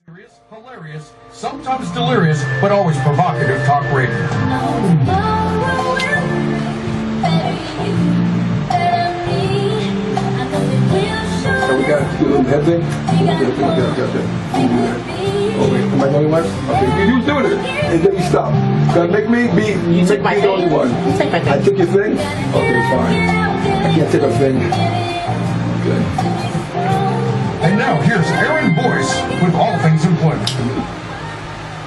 Serious, hilarious, sometimes delirious, but always provocative talk radio. So we got to do a little head thing? Oh wait, am I the only one? Okay, you was doing it. And then you stop. Gotta make me be the only one. You took my thing. I took your thing? Okay, fine. I can't take a thing. Good. And now here's Aaron Boyce with All Things Employment.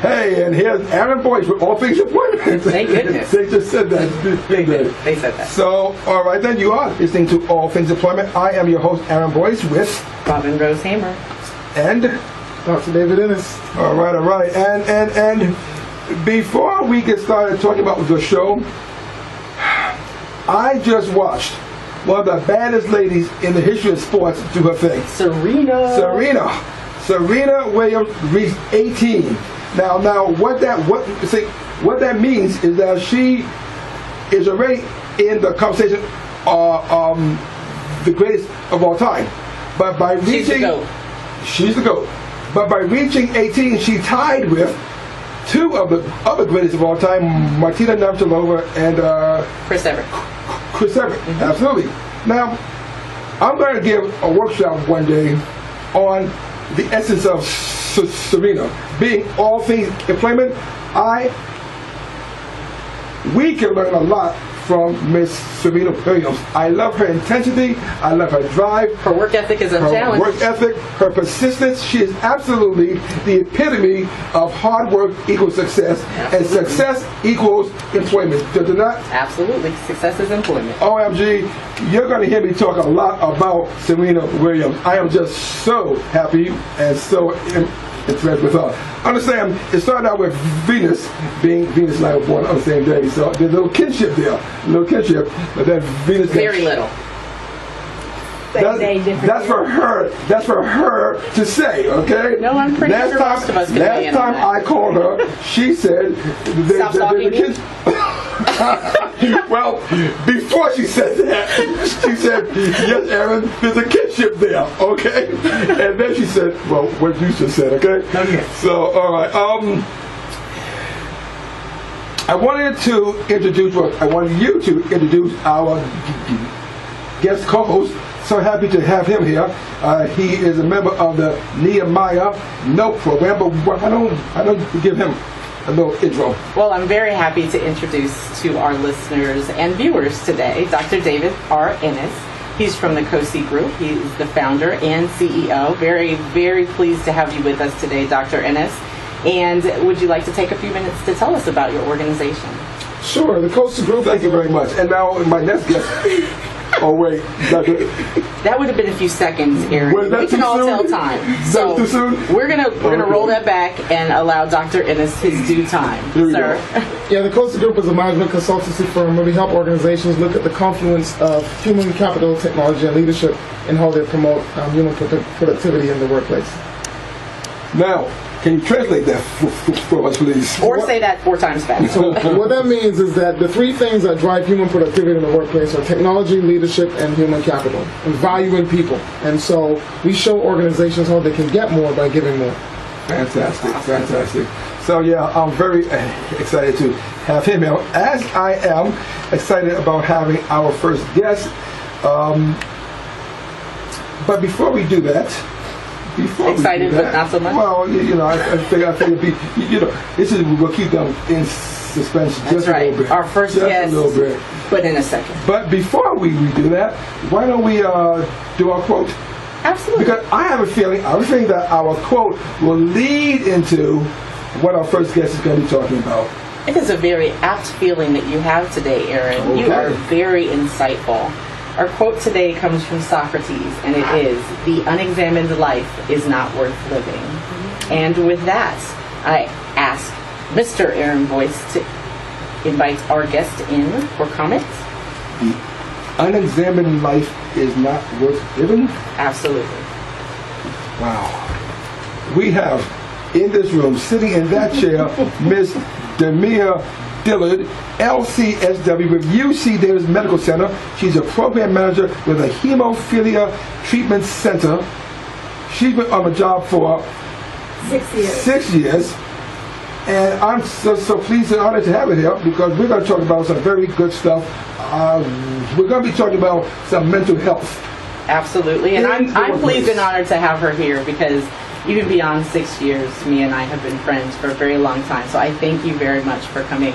Hey, and here's Aaron Boyce with All Things Employment. Thank goodness. They just said that. They did. They said that. So, all right, then you are listening to All Things Employment. I am your host, Aaron Boyce, with Robin Rose-Haymer. And Dr. David Innis. All right. And before we get started talking about the show, I just watched one of the baddest ladies in the history of sports do her thing. Serena Williams reached 18. Now what that means is that she is already in the conversation the greatest of all time. But by reaching she's the GOAT. But by reaching 18, she tied with two of the other greatest of all time, Martina Navratilova and Chris Evert. Mm-hmm. Absolutely. Now, I'm going to give a workshop one day on the essence of Serena. Being all things employment, we can learn a lot from Miss Serena Williams. I love her intensity. I love her drive. Her work ethic is unchallenged. Her work ethic, her persistence. She is absolutely the epitome of hard work equals success. Absolutely. And success equals employment. Does it not? Absolutely. Success is employment. OMG, you're going to hear me talk a lot about Serena Williams. I am just so happy and so impressed with her. Understand, it started out with Venus, being Venus and I were born on the same day, so there's a little kinship there, but then Venus very little. That's for her. That's for her to say, okay? No, I'm pretty sure most of us can weigh in on that. Last time I called her, she said Stop stalking me. Well, before she said that, she said, yes, Aaron, there's a kinship there, okay? And then she said, well, what you just said, okay? Okay. So, all right. I wanted you to introduce our guest co-host. So happy to have him here. He is a member of the Nehemiah No program, but why don't give him a little intro? Well, I'm very happy to introduce to our listeners and viewers today Dr. David R. Innis. He's from the KOCI group. He's the founder and CEO. Very, very pleased to have you with us today, Dr. Innis. And would you like to take a few minutes to tell us about your organization? Sure, the KOCI group. Thank you very much. And now my next guest. Oh wait, that would have been a few seconds, Aaron. We can all tell time. So too soon? We're gonna roll that back and allow Dr. Innis his due time, sir. Yeah, the KOCI Group is a management consultancy firm where we help organizations look at the confluence of human capital, technology, and leadership and how they promote human productivity in the workplace. Now, can you translate that for us, please? Or say that 4 times fast. So what that means is that the 3 things that drive human productivity in the workplace are technology, leadership, and human capital, and value in people. And so we show organizations how they can get more by giving more. Fantastic. So yeah, I'm very excited to have him here, as I am excited about having our first guest. But before we do that, excited, but not so much. Well, I think we'll keep them in suspense just a little bit. Our first guest, a little bit. But in a second. But before we do that, why don't we do our quote? Absolutely. Because I have a feeling that our quote will lead into what our first guest is going to be talking about. It is a very apt feeling that you have today, Aaron. Okay. You are very insightful. Our quote today comes from Socrates, and it is, "The unexamined life is not worth living." And with that, I ask Mr. Aaron Boyce to invite our guest in for comments. The unexamined life is not worth living? Absolutely. Wow. We have in this room, sitting in that chair, Miss Damia Dillard LCSW with UCDMC Medical Center. She's a program manager with a hemophilia treatment center. She's been on the job for 6 years. 6 years. And I'm so pleased and honored to have it here because we're going to talk about some very good stuff. We're going to be talking about some mental health. Absolutely, and I'm pleased and honored to have her here because even beyond 6 years, me and I have been friends for a very long time. So I thank you very much for coming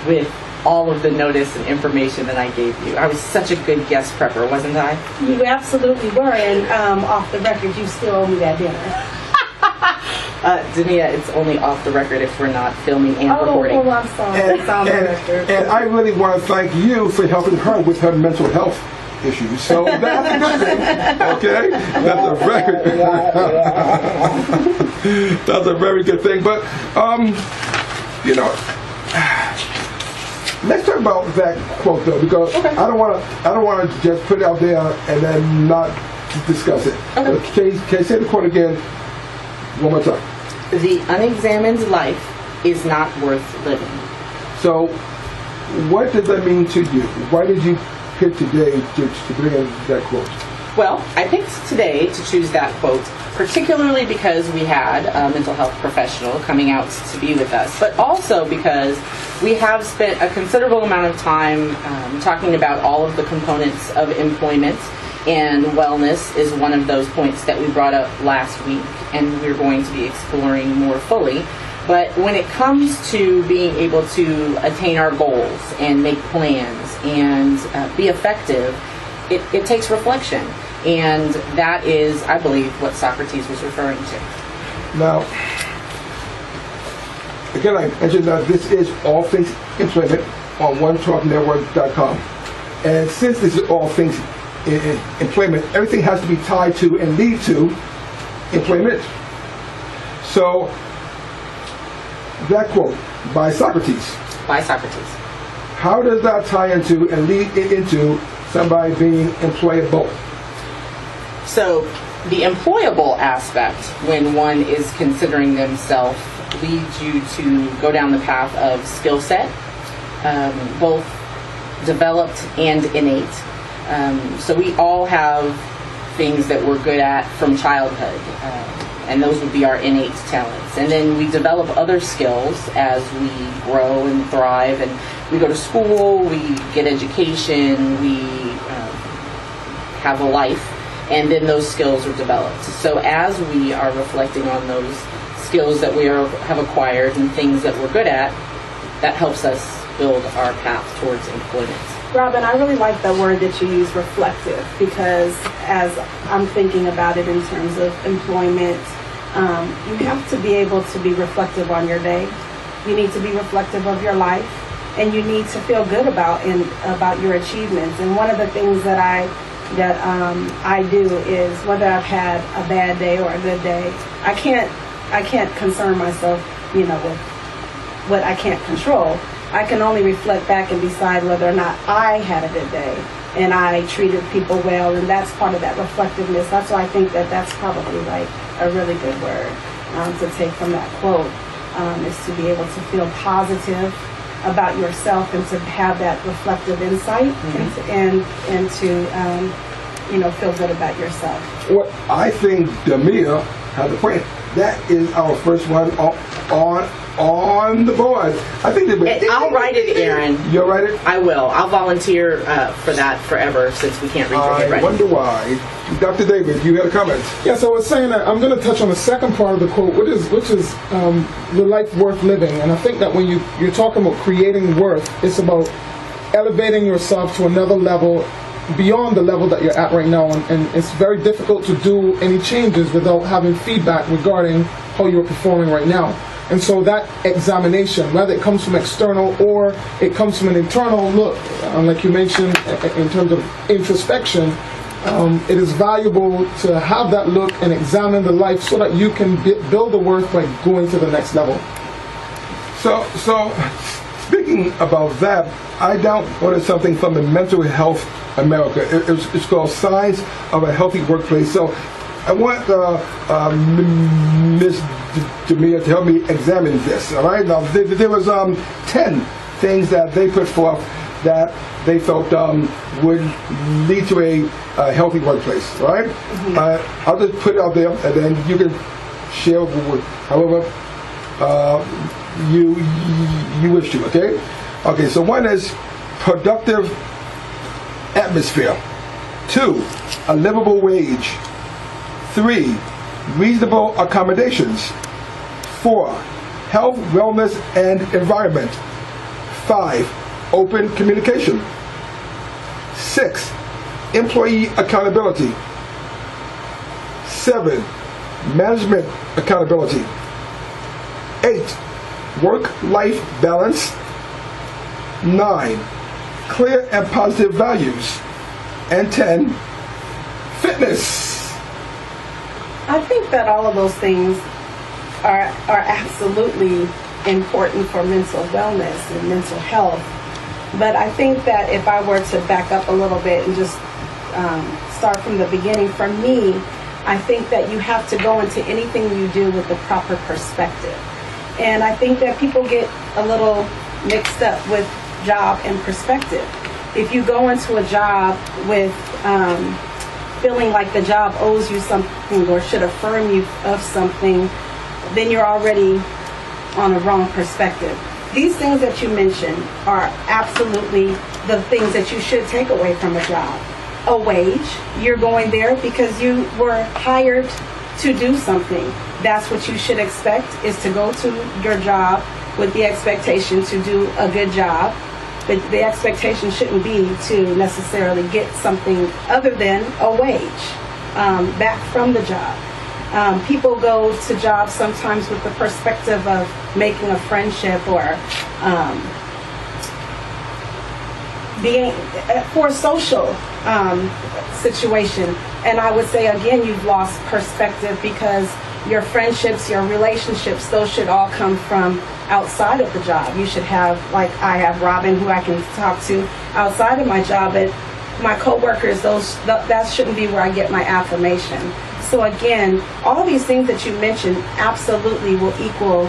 with all of the notice and information that I gave you. I was such a good guest prepper, wasn't I? You absolutely were, and off the record, you still owe me that dinner. Damia, it's only off the record if we're not filming and recording. Oh, I'm sorry. It's on the record. And I really want to thank you for helping her with her mental health issues. So that's a good thing. Okay? That's a very that's a very good thing. But you know, let's talk about that quote though, because I don't want to just put it out there and then not discuss it. Okay. Can you say the quote again one more time? The unexamined life is not worth living. So, what does that mean to you? Why did you pick today to bring in that quote? Well, I picked today to choose that quote, particularly because we had a mental health professional coming out to be with us, but also because we have spent a considerable amount of time talking about all of the components of employment, and wellness is one of those points that we brought up last week, and we're going to be exploring more fully. But when it comes to being able to attain our goals and make plans and be effective, it takes reflection. And that is, I believe, what Socrates was referring to. Now, again, I mentioned that this is All Things Employment on OneTalkNetwork.com. And since this is All Things Employment, everything has to be tied to and lead to employment. So, that quote by Socrates. How does that tie into and lead into somebody being employable? So the employable aspect, when one is considering themselves, leads you to go down the path of skill set, both developed and innate. So we all have things that we're good at from childhood, and those would be our innate talents. And then we develop other skills as we grow and thrive, and we go to school, we get education, we have a life, and then those skills are developed. So as we are reflecting on those skills that we have acquired and things that we're good at, that helps us build our path towards employment. Robin, I really like the word that you use, reflective, because as I'm thinking about it in terms of employment, you have to be able to be reflective on your day. You need to be reflective of your life, and you need to feel good about your achievements. And one of the things that I do is, whether I've had a bad day or a good day, I can't concern myself, with what I can't control. I can only reflect back and decide whether or not I had a good day and I treated people well, and that's part of that reflectiveness. That's why I think that that's probably like a really good word to take from that quote, is to be able to feel positive about yourself and to have that reflective insight, and to feel good about yourself. Well, I think Damia has a point. That is our first one on the board. I think I'll write it, Aaron. You'll write it? I will. I'll volunteer for that forever, since we can't read your handwriting. I wonder why. Dr. David, you had a comment. Yeah, so I was saying that I'm going to touch on the second part of the quote, which is the life worth living. And I think that when you're talking about creating worth, it's about elevating yourself to another level beyond the level that you're at right now, and it's very difficult to do any changes without having feedback regarding how you're performing right now. And so that examination, whether it comes from external or it comes from an internal look, like you mentioned in terms of introspection, it is valuable to have that look and examine the life so that you can build the worth by going to the next level. So speaking about that, I downloaded something from the Mental Health America. It's called Signs of a Healthy Workplace. So I want Ms. Damia to help me examine this. All right. Now there was 10 things that they put forth that they felt would lead to a healthy workplace. All right. I'll just put it out there, and then you can share however you wish to. Okay, so one is productive atmosphere. 2, a livable wage. 3, reasonable accommodations. 4, health, wellness, and environment. 5, open communication. 6, employee accountability. 7, management accountability. 8, work-life balance. 9, clear and positive values. And 10, fitness. I think that all of those things are absolutely important for mental wellness and mental health. But I think that if I were to back up a little bit and just start from the beginning, for me, I think that you have to go into anything you do with the proper perspective. And I think that people get a little mixed up with job and perspective. If you go into a job with feeling like the job owes you something or should affirm you of something, then you're already on a wrong perspective. These things that you mentioned are absolutely the things that you should take away from a job. A wage, you're going there because you were hired to do something. That's what you should expect, is to go to your job with the expectation to do a good job. But the expectation shouldn't be to necessarily get something other than a wage back from the job. People go to jobs sometimes with the perspective of making a friendship or being for a social situation. And I would say, again, you've lost perspective, because your friendships, your relationships, those should all come from outside of the job. You should have, like I have Robin, who I can talk to outside of my job, but my coworkers, that shouldn't be where I get my affirmation. So again, all these things that you mentioned absolutely will equal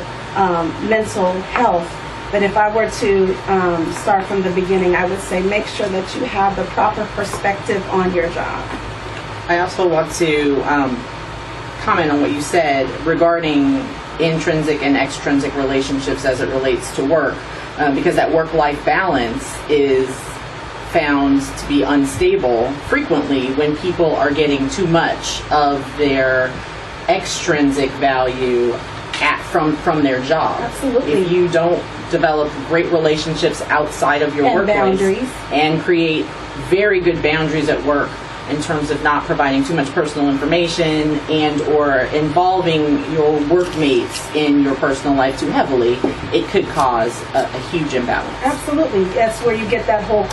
mental health. But if I were to start from the beginning, I would say make sure that you have the proper perspective on your job. I also want to comment on what you said regarding intrinsic and extrinsic relationships as it relates to work, because that work-life balance is found to be unstable frequently when people are getting too much of their extrinsic value from their job. Absolutely. If you don't develop great relationships outside of your workplace boundaries, and create very good boundaries at work in terms of not providing too much personal information and or involving your workmates in your personal life too heavily, it could cause a huge imbalance. Absolutely. That's where you get that whole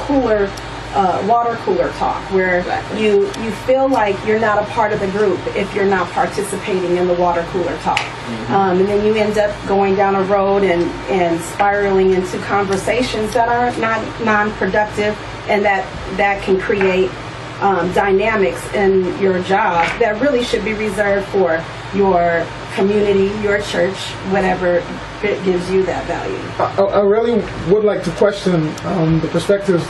water cooler talk, where Exactly. you feel like you're not a part of the group if you're not participating in the water cooler talk. Mm-hmm. And then you end up going down a road and spiraling into conversations that are not non-productive, and that can create dynamics in your job that really should be reserved for your community, your church, whatever gives you that value. I really would like to question the perspectives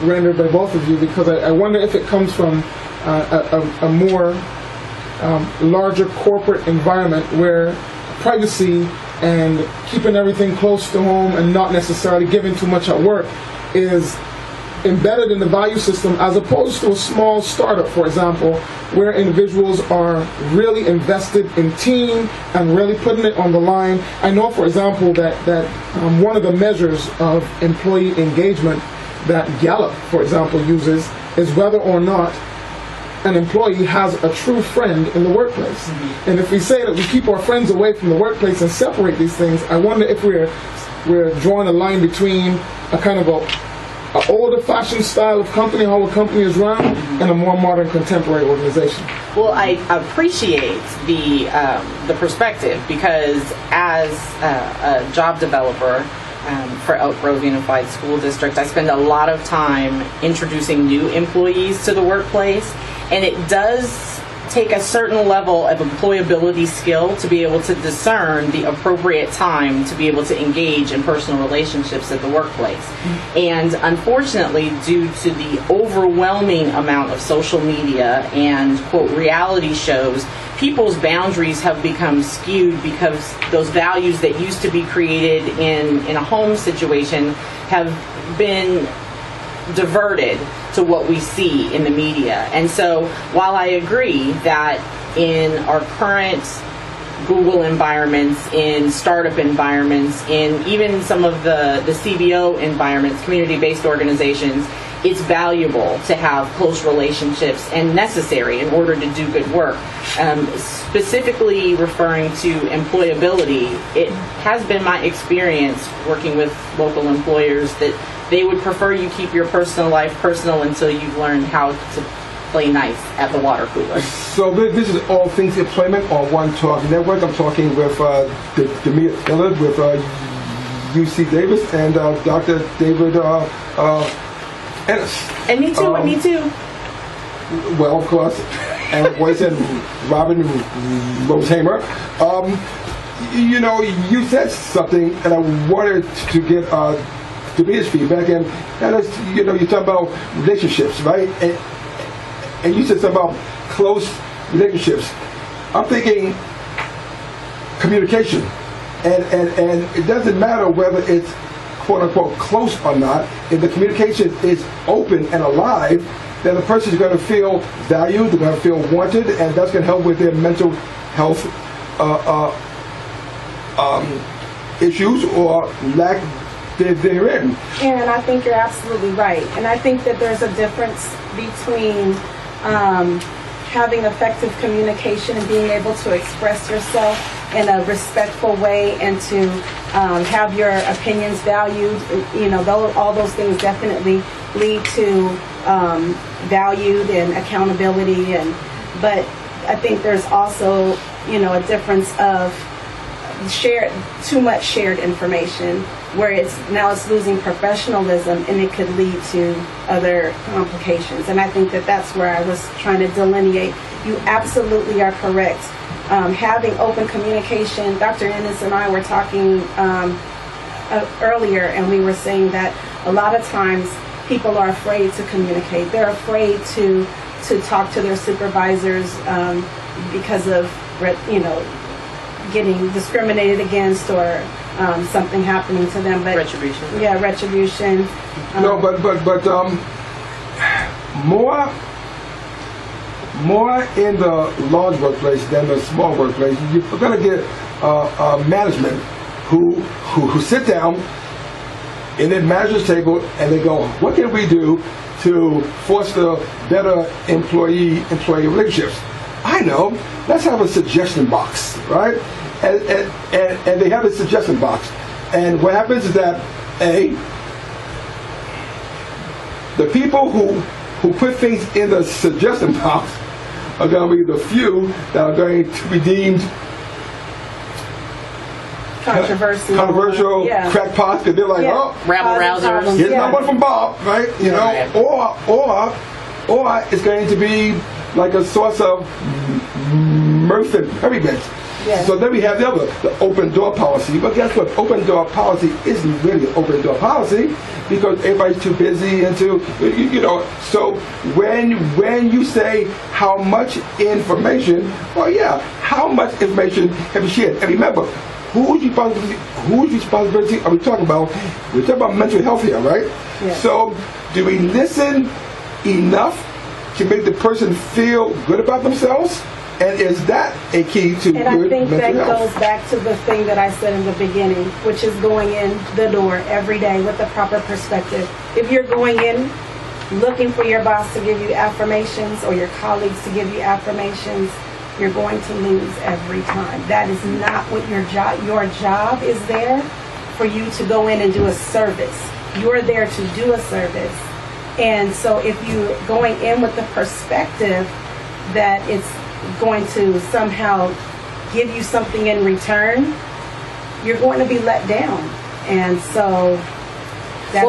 rendered by both of you, because I wonder if it comes from a more larger corporate environment where privacy and keeping everything close to home and not necessarily giving too much at work is embedded in the value system, as opposed to a small startup, for example, where individuals are really invested in team and really putting it on the line. I know, for example, that one of the measures of employee engagement that Gallup, for example, uses is whether or not an employee has a true friend in the workplace. Mm-hmm. And if we say that we keep our friends away from the workplace and separate these things, I wonder if we're drawing a line between a kind of an older-fashioned style of company, how a company is run, and a more modern, contemporary organization. Well, I appreciate the perspective, because as a job developer for Elk Grove Unified School District, I spend a lot of time introducing new employees to the workplace, and it does take a certain level of employability skill to be able to discern the appropriate time to be able to engage in personal relationships at the workplace. Mm-hmm. And unfortunately, due to the overwhelming amount of social media and, quote, reality shows, people's boundaries have become skewed because those values that used to be created in a home situation have been diverted to what we see in the media. And so while I agree that in our current Google environments, in startup environments, in even some of the CBO environments, community-based organizations, it's valuable to have close relationships and necessary in order to do good work. Specifically referring to employability, it has been my experience working with local employers that they would prefer you keep your personal life personal until you've learned how to play nice at the water cooler. So this is all things employment on One Talk Network. I'm talking with Damia Dillard with UC Davis and Dr. David Innis. And me too, me too. Well, of course, and voice and Robin Rose-Haymer. You know, you said something, and I wanted to get Damia's feedback, and that is, you know, you talk about relationships, right? And you said something about close relationships. I'm thinking communication, and it doesn't matter whether it's quote unquote close or not. If the communication is open and alive, then the person is going to feel valued, they're going to feel wanted, and that's going to help with their mental health issues or lack therein. And I think you're absolutely right. And I think that there's a difference between having effective communication and being able to express yourself in a respectful way and to have your opinions valued. You know, all those things definitely lead to valued and accountability. But I think there's also, you know, a difference of too much shared information, where it's losing professionalism, and it could lead to other complications. And I think that that's where I was trying to delineate. You absolutely are correct. Having open communication, Dr. Innis and I were talking earlier, and we were saying that a lot of times people are afraid to communicate. They're afraid to talk to their supervisors because of, you know, getting discriminated against or something happening to them. But retribution. Yeah, retribution. No, but more in the large workplace than the small workplace. You're going to get management who sit down in their manager's table and they go, what can we do to foster better employee relationships? I know, let's have a suggestion box, right? And they have a suggestion box. And what happens is that, the people who put things in the suggestion box are going to be the few that are going to be deemed controversial, yeah, crackpots, because they're like, rabble rousers. Here's my one from Bob, right? You know, or it's going to be like a source of mirth and merriment. Yes. So then we have the open door policy. But guess what? Open door policy isn't really an open door policy because everybody's too busy and you know. So when you say how much information, well, yeah, how much information have you shared? And remember, whose responsibility are we talking about? We're talking about mental health here, right? Yes. So do we listen enough to make the person feel good about themselves? And is that a key to good mental health? And I think that goes back to the thing that I said in the beginning, which is going in the door every day with the proper perspective. If you're going in looking for your boss to give you affirmations or your colleagues to give you affirmations, you're going to lose every time. That is not what your job. Your job is there for you to go in and do a service. You're there to do a service. And so if you're going in with the perspective that it's going to somehow give you something in return, you're going to be let down. And so that's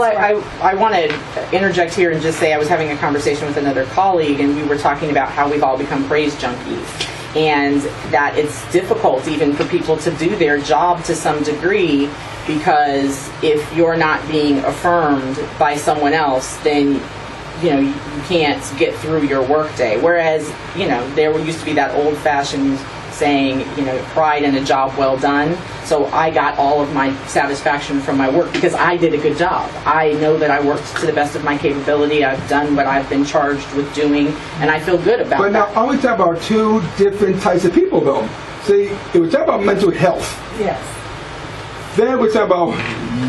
I want to interject here and just say I was having a conversation with another colleague, and we were talking about how we've all become praise junkies, and that it's difficult even for people to do their job to some degree, because if you're not being affirmed by someone else, then you can't get through your workday. Whereas, there used to be that old-fashioned saying, pride in a job well done. So I got all of my satisfaction from my work because I did a good job. I know that I worked to the best of my capability. I've done what I've been charged with doing, and I feel good about that. But now, I want to talk about two different types of people, though. See, if we talk about mental health, Yes. then we talk about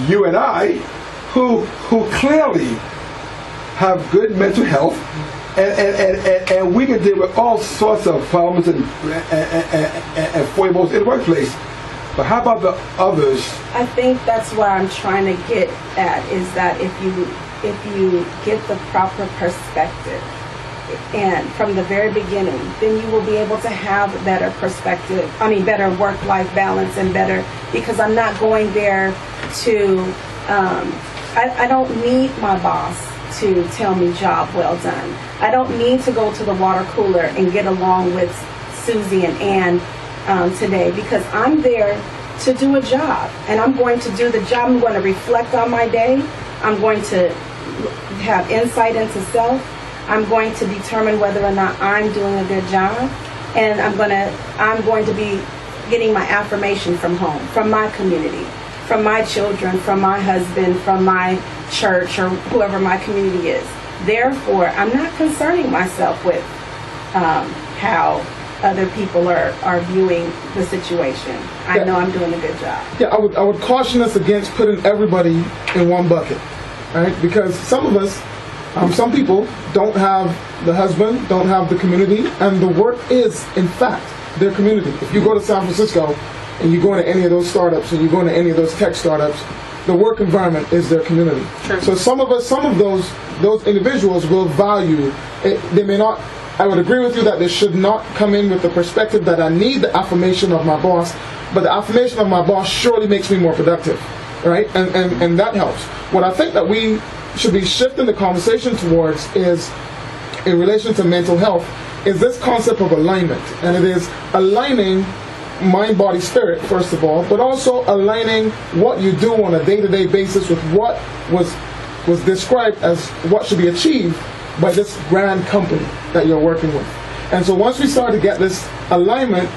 you and I, who clearly have good mental health, and we can deal with all sorts of problems and foibles in the workplace. But how about the others? I think that's what I'm trying to get at, is that if you get the proper perspective and from the very beginning, then you will be able to have better better work-life balance and better, because I'm not going there to, I don't need my boss to tell me job well done. I don't need to go to the water cooler and get along with Susie and Ann today, because I'm there to do a job, and I'm going to do the job. I'm going to reflect on my day. I'm going to have insight into self. I'm going to determine whether or not I'm doing a good job, and I'm going to be getting my affirmation from home, from my community, from my children, from my husband, from my church, or whoever my community is. Therefore, I'm not concerning myself with how other people are viewing the situation. I know I'm doing a good job. Yeah, I would caution us against putting everybody in one bucket, right? Because some of us, some people don't have the husband, don't have the community, and the work is, in fact, their community. If you go to San Francisco and you go into any of those startups and you go into any of those tech startups, the work environment is their community. Sure. So some of those individuals will value it. They may not. I would agree with you that they should not come in with the perspective that I need the affirmation of my boss, but the affirmation of my boss surely makes me more productive, right? And that helps. What I think that we should be shifting the conversation towards is, in relation to mental health, is this concept of alignment. And it is aligning mind, body, spirit, first of all, but also aligning what you do on a day-to-day basis with what was described as what should be achieved by this grand company that you're working with. And so once we start to get this alignment,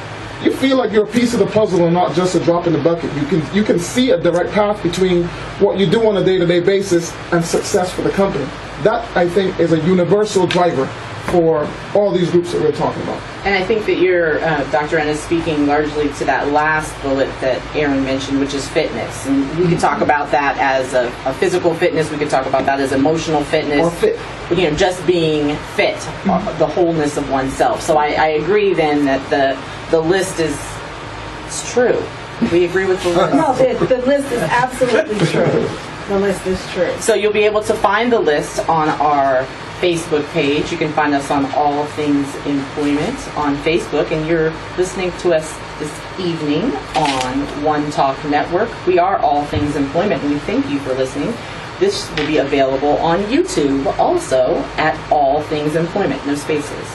you feel like you're a piece of the puzzle and not just a drop in the bucket. You can see a direct path between what you do on a day-to-day basis and success for the company. That, I think, is a universal driver for all these groups that we're talking about. And I think that you're, Dr. Innis, speaking largely to that last bullet that Aaron mentioned, which is fitness. And we could talk about that as a physical fitness. We could talk about that as emotional fitness. Or fit. Just being fit, the wholeness of oneself. So I agree then that the list is true. We agree with the list. No, the list is absolutely true. The list is true. So you'll be able to find the list on our Facebook page. You can find us on All Things Employment on Facebook, and you're listening to us this evening on One Talk Network. We are All Things Employment, and we thank you for listening. This will be available on YouTube also at All Things Employment, no spaces.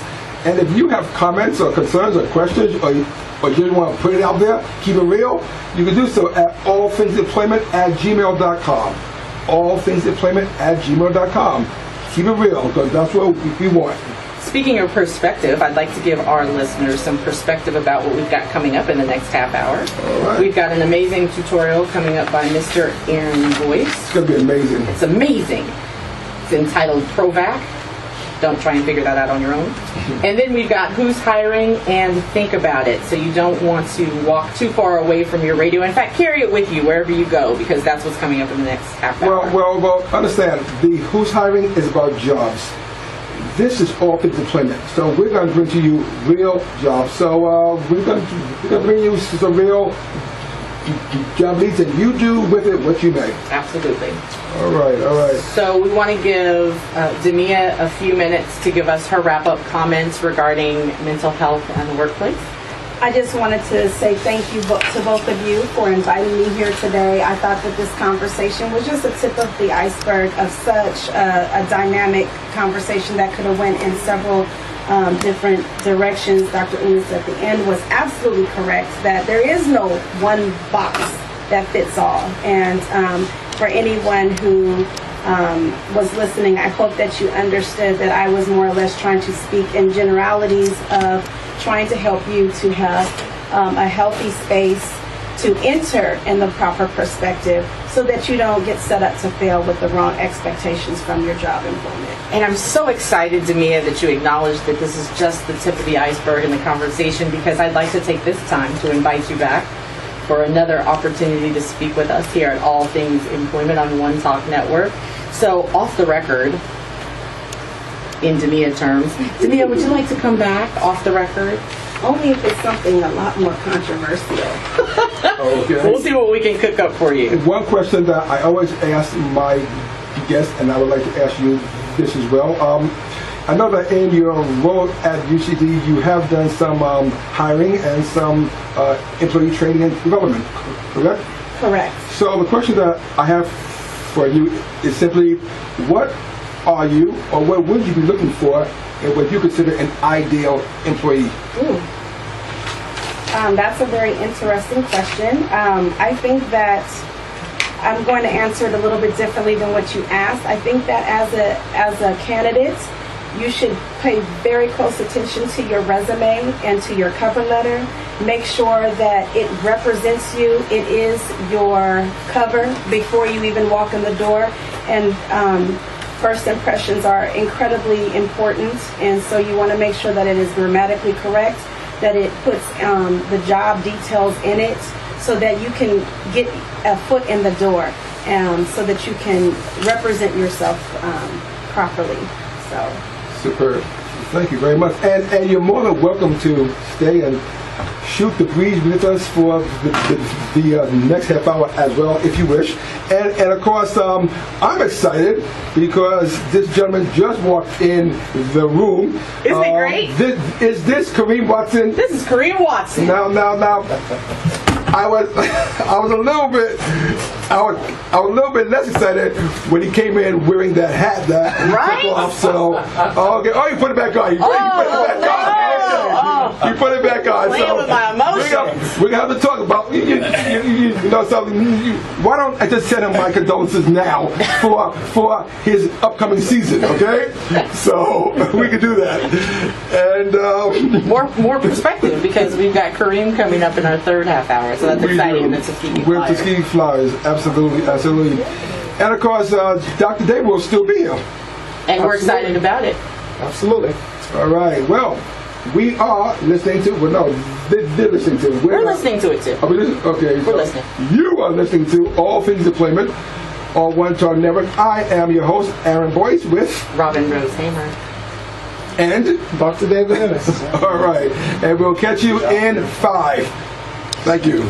And if you have comments or concerns or questions, or you just want to put it out there, keep it real, you can do so at allthingsemployment@gmail.com. allthingsemployment@gmail.com. Keep it real, because that's what we want. Speaking of perspective, I'd like to give our listeners some perspective about what we've got coming up in the next half hour. All right. We've got an amazing tutorial coming up by Mr. Aaron Boyce. It's going to be amazing. It's amazing. It's entitled ProVac. Don't try and figure that out on your own. And then we've got Who's Hiring and Think About It. So you don't want to walk too far away from your radio. In fact, carry it with you wherever you go, because that's what's coming up in the next half hour. Well, understand, the Who's Hiring is about jobs. This is All Things Employment. So we're going to bring to you real jobs. So we're going to bring you some real job leads, and you do with it what you may. Absolutely. All right. So we want to give Damia a few minutes to give us her wrap-up comments regarding mental health and the workplace. I just wanted to say thank you to both of you for inviting me here today. I thought that this conversation was just a tip of the iceberg of such a dynamic conversation that could have went in several different directions. Dr. Innis at the end was absolutely correct that there is no one box that fits all. And for anyone who was listening, I hope that you understood that I was more or less trying to speak in generalities of trying to help you to have a healthy space to enter in the proper perspective so that you don't get set up to fail with the wrong expectations from your job employment. And I'm so excited, Damia, that you acknowledge that this is just the tip of the iceberg in the conversation, because I'd like to take this time to invite you back for another opportunity to speak with us here at All Things Employment on One Talk Network. So, off the record, in Damia terms, Damia, would you like to come back off the record? Only if it's something a lot more controversial. Okay. We'll see what we can cook up for you. One question that I always ask my guests, and I would like to ask you this as well. I know that in your role at UCD, you have done some hiring and some employee training and development, correct? Correct. So the question that I have for you is simply, what are you, or what would you be looking for in what you consider an ideal employee? That's a very interesting question. I think that I'm going to answer it a little bit differently than what you asked. I think that as a candidate, you should pay very close attention to your resume and to your cover letter. Make sure that it represents you. It is your cover before you even walk in the door. And first impressions are incredibly important, and so you want to make sure that it is grammatically correct, that it puts the job details in it so that you can get a foot in the door, so that you can represent yourself properly. So. Superb. Thank you very much. And you're more than welcome to stay and shoot the breeze with us for the next half hour as well, if you wish. And of course, I'm excited because this gentleman just walked in the room. Isn't it great? Is this Kareem Watson? This is Kareem Watson. Now. I was a little bit less excited when he came in wearing that hat that he took off. So, okay. Oh, you put it back on. You put it back on. You put it back on. Playing with my emotions. We're gonna have to talk about you know something. Why don't I just send him my condolences now for his upcoming season? Okay, so we can do that. And more perspective, because we've got Kareem coming up in our third half hour. So that's exciting. The Tuskegee Flyers. We're Tuskegee Flyers, absolutely. And of course, Dr. Dave will still be here. And we're excited about it. Absolutely. All right. Well, we are listening to. Well, no, they're listening to. We're listening to it too. Are we listening? Okay. We're listening. You are listening to All Things Employment on One Talk Network. I am your host, Aaron Boyce, with Robin Rose-Haymer and Dr. David Innis. All right. And we'll catch you in 5. Thank you.